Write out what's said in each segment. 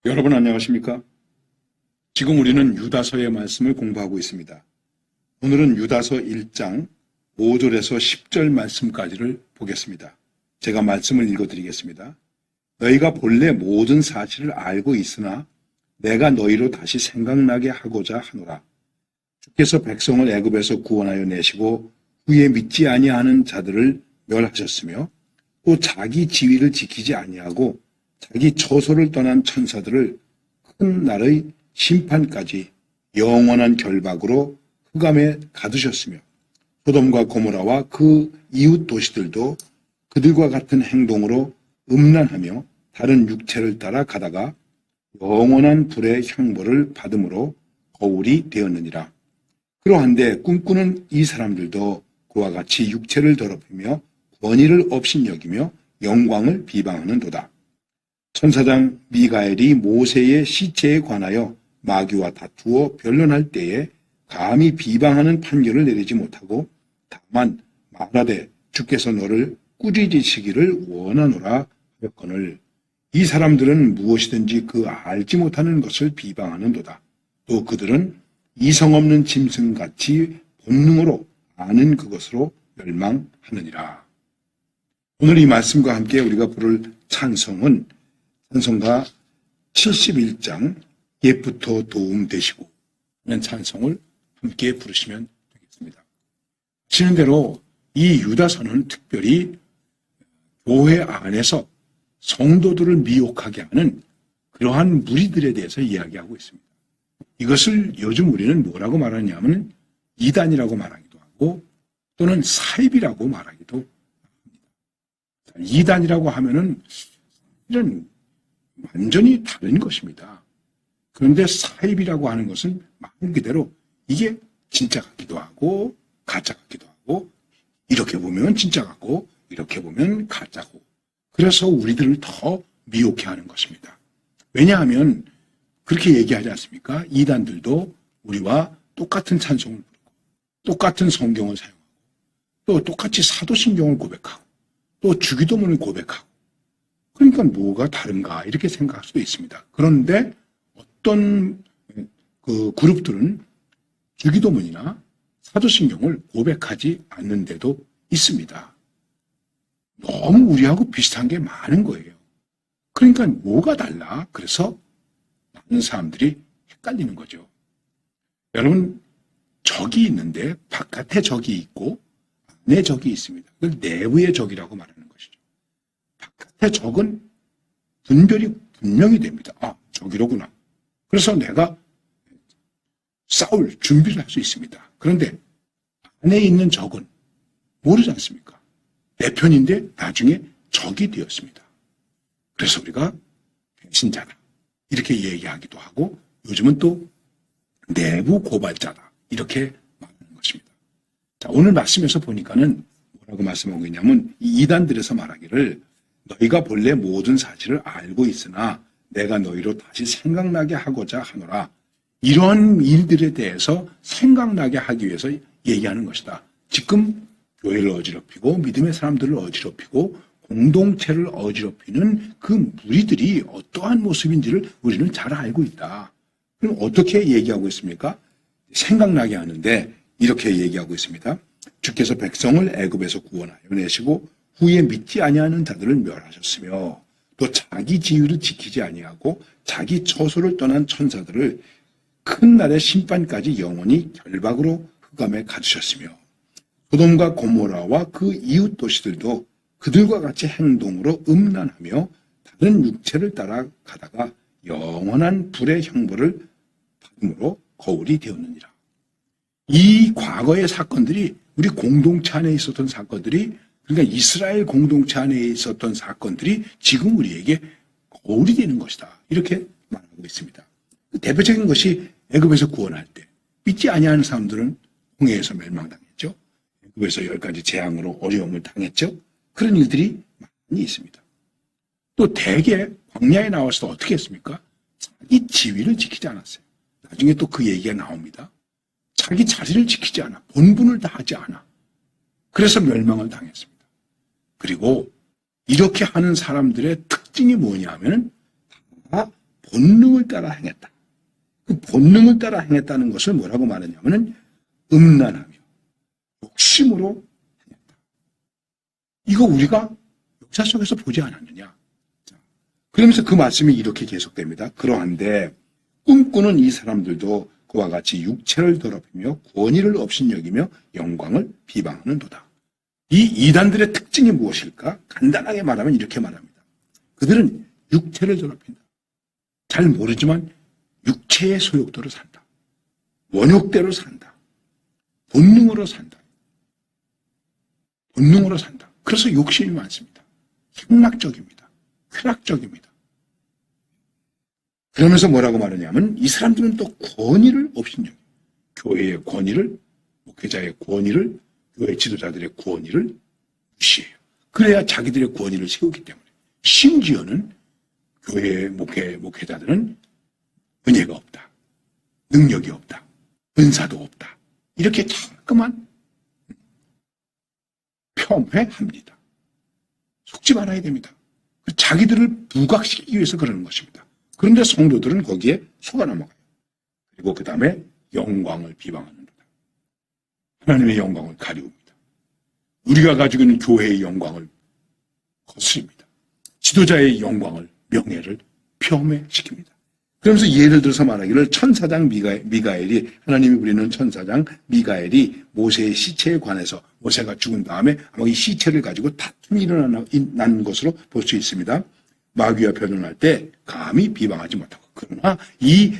여러분 안녕하십니까? 지금 우리는 유다서의 말씀을 공부하고 있습니다. 오늘은 유다서 1장 5절에서 10절 말씀까지를 보겠습니다. 제가 말씀을 읽어드리겠습니다. 너희가 본래 모든 사실을 알고 있으나 내가 너희로 다시 생각나게 하고자 하노라. 주께서 백성을 애굽에서 구원하여 내시고 후에 믿지 아니하는 자들을 멸하셨으며 또 자기 지위를 지키지 아니하고 자기 처소를 떠난 천사들을 큰 날의 심판까지 영원한 결박으로 흑암에 가두셨으며 소돔과 고모라와 그 이웃 도시들도 그들과 같은 행동으로 음란하며 다른 육체를 따라 가다가 영원한 불의 형벌을 받음으로 거울이 되었느니라. 그러한데 꿈꾸는 이 사람들도 그와 같이 육체를 더럽히며 권위를 업신여기며 영광을 비방하는도다. 천사장 미가엘이 모세의 시체에 관하여 마귀와 다투어 변론할 때에 감히 비방하는 판결을 내리지 못하고 다만 말하되 주께서 너를 꾸짖으시기를 원하노라 하였거늘 이 사람들은 무엇이든지 그 알지 못하는 것을 비방하는도다. 또 그들은 이성 없는 짐승같이 본능으로 아는 그것으로 멸망하느니라. 오늘 이 말씀과 함께 우리가 부를 찬송은 찬송가 71장 옛부터 도움 되시고 하는 찬송을 함께 부르시면 되겠습니다. 아시는 대로 이 유다서는 특별히 교회 안에서 성도들을 미혹하게 하는 그러한 무리들에 대해서 이야기하고 있습니다. 이것을 요즘 우리는 뭐라고 말하냐면 이단이라고 말하기도 하고 또는 사입이라고 말하기도 합니다. 이단이라고 하면은 이런 완전히 다른 것입니다. 그런데 사입이라고 하는 것은 말 그대로 이게 진짜 같기도 하고 가짜 같기도 하고 이렇게 보면 진짜 같고 이렇게 보면 가짜고 그래서 우리들을 더 미혹해 하는 것입니다. 왜냐하면 그렇게 얘기하지 않습니까? 이단들도 우리와 똑같은 찬송을 부르고 똑같은 성경을 사용하고 또 똑같이 사도신경을 고백하고 또 주기도문을 고백하고 그러니까 뭐가 다른가 이렇게 생각할 수도 있습니다. 그런데 어떤 그 그룹들은 주기도문이나 사도신경을 고백하지 않는 데도 있습니다. 너무 우리하고 비슷한 게 많은 거예요. 그러니까 뭐가 달라? 그래서 많은 사람들이 헷갈리는 거죠. 여러분 적이 있는데 바깥에 적이 있고 안에 적이 있습니다. 그걸 내부의 적이라고 말하는 것이죠. 바깥의 적은 분별이 분명히 됩니다. 아, 적이로구나. 그래서 내가 싸울 준비를 할 수 있습니다. 그런데 안에 있는 적은 모르지 않습니까? 내 편인데 나중에 적이 되었습니다. 그래서 우리가 배신자다 이렇게 얘기하기도 하고 요즘은 또 내부 고발자다 이렇게 말하는 것입니다. 자, 오늘 말씀에서 보니까는 뭐라고 말씀하고 있냐면 이 이단들에서 말하기를 너희가 본래 모든 사실을 알고 있으나 내가 너희로 다시 생각나게 하고자 하노라. 이러한 일들에 대해서 생각나게 하기 위해서 얘기하는 것이다. 지금 교회를 어지럽히고 믿음의 사람들을 어지럽히고 공동체를 어지럽히는 그 무리들이 어떠한 모습인지를 우리는 잘 알고 있다. 그럼 어떻게 얘기하고 있습니까? 생각나게 하는데 이렇게 얘기하고 있습니다. 주께서 백성을 애굽에서 구원하여 내시고 후에 믿지 아니하는 자들을 멸하셨으며 또 자기 지위를 지키지 아니하고 자기 처소를 떠난 천사들을 큰 날의 심판까지 영원히 결박으로 흑암에 가두셨으며 소돔과 고모라와 그 이웃 도시들도 그들과 같이 행동으로 음란하며 다른 육체를 따라 가다가 영원한 불의 형벌을 받음으로 거울이 되었느니라. 이 과거의 사건들이 우리 공동체 안에 있었던 사건들이 그러니까 이스라엘 공동체 안에 있었던 사건들이 지금 우리에게 거울이 되는 것이다. 이렇게 말하고 있습니다. 대표적인 것이 애굽에서 구원할 때 믿지 아니하는 사람들은 홍해에서 멸망당했죠. 애굽에서 10가지 재앙으로 어려움을 당했죠. 그런 일들이 많이 있습니다. 또 대개 광야에 나와서 어떻게 했습니까? 자기 지위를 지키지 않았어요. 나중에 또 그 얘기가 나옵니다. 자기 자리를 지키지 않아. 본분을 다하지 않아. 그래서 멸망을 당했습니다. 그리고 이렇게 하는 사람들의 특징이 뭐냐 하면 다 본능을 따라 행했다. 그 본능을 따라 행했다는 것을 뭐라고 말하냐면은 음란하며 욕심으로 행했다. 이거 우리가 역사 속에서 보지 않았느냐. 그러면서 그 말씀이 이렇게 계속됩니다. 그러한데 꿈꾸는 이 사람들도 그와 같이 육체를 더럽히며 권위를 업신여기며 영광을 비방하는도다. 이 이단들의 특징이 무엇일까? 간단하게 말하면 이렇게 말합니다. 그들은 육체를 더럽힌다. 잘 모르지만 육체의 소욕대로 산다. 원욕대로 산다. 본능으로 산다. 본능으로 산다. 그래서 욕심이 많습니다. 행락적입니다. 쾌락적입니다. 그러면서 뭐라고 말하냐면 이 사람들은 또 권위를 업신여겨. 교회의 권위를, 목회자의 권위를, 교회 지도자들의 권위를 무시해요. 그래야 자기들의 권위를 세우기 때문에. 심지어는 교회의 목회자들은 은혜가 없다. 능력이 없다. 은사도 없다. 이렇게 자꾸만 폄훼합니다. 속지 말아야 됩니다. 자기들을 부각시키기 위해서 그러는 것입니다. 그런데 성도들은 거기에 속아 넘어가요. 그리고 그 다음에 영광을 비방하는도다. 하나님의 영광을 가리웁니다. 우리가 가지고 있는 교회의 영광을 거스립니다. 지도자의 영광을, 명예를 폄훼시킵니다. 그러면서 예를 들어서 말하기를 천사장 미가엘이, 하나님이 부리는 천사장 미가엘이 모세의 시체에 관해서 모세가 죽은 다음에 아마 이 시체를 가지고 다툼이 일어난 것으로 볼 수 있습니다. 마귀와 변론할 때 감히 비방하지 못하고. 그러나 이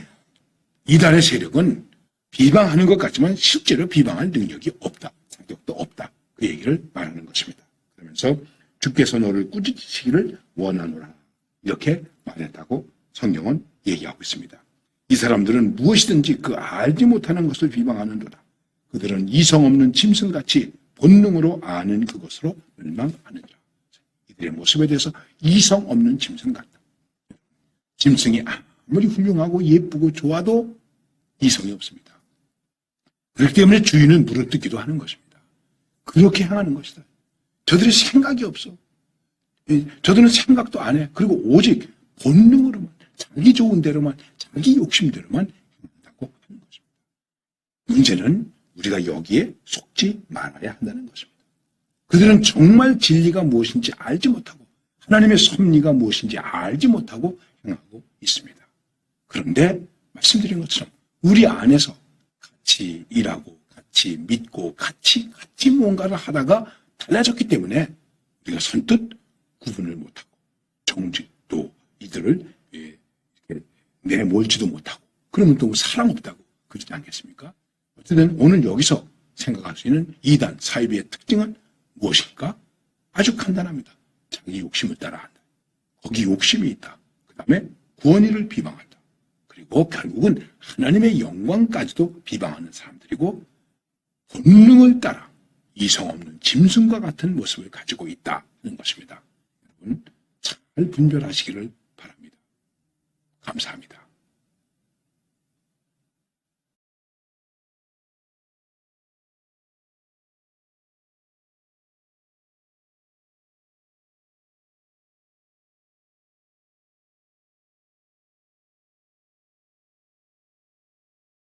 이단의 세력은 비방하는 것 같지만 실제로 비방할 능력이 없다. 자격도 없다. 그 얘기를 말하는 것입니다. 그러면서 주께서 너를 꾸짖으시기를 원하노라. 이렇게 말했다고 성경은 얘기하고 있습니다. 이 사람들은 무엇이든지 그 알지 못하는 것을 비방하는도다. 그들은 이성 없는 짐승같이 본능으로 아는 그것으로 멸망하느니라. 이들의 모습에 대해서 이성 없는 짐승 같다. 짐승이 아무리 훌륭하고 예쁘고 좋아도 이성이 없습니다. 그렇기 때문에 주인은 물어뜯기도 하는 것입니다. 그렇게 행하는 것이다. 저들의 생각이 없어. 저들은 생각도 안 해. 그리고 오직 본능으로만, 자기 좋은 대로만, 자기 욕심대로만 행한다고 하는 것입니다. 문제는 우리가 여기에 속지 말아야 한다는 것입니다. 그들은 정말 진리가 무엇인지 알지 못하고 하나님의 섭리가 무엇인지 알지 못하고 행하고 있습니다. 그런데 말씀드린 것처럼 우리 안에서 같이 일하고 같이 믿고 같이 뭔가를 하다가 달라졌기 때문에 우리가 선뜻 구분을 못하고 정직도 이들을 내몰지도 못하고 그러면 또 사랑 없다고 그러지 않겠습니까? 어쨌든 오늘 여기서 생각할 수 있는 이단 사이비의 특징은 무엇일까? 아주 간단합니다. 자기 욕심을 따라한다. 거기 욕심이 있다. 그 다음에 구원의를 비방한다. 그리고 결국은 하나님의 영광까지도 비방하는 사람들이고 본능을 따라 이성 없는 짐승과 같은 모습을 가지고 있다는 것입니다. 여러분 잘 분별하시기를 바랍니다. 감사합니다.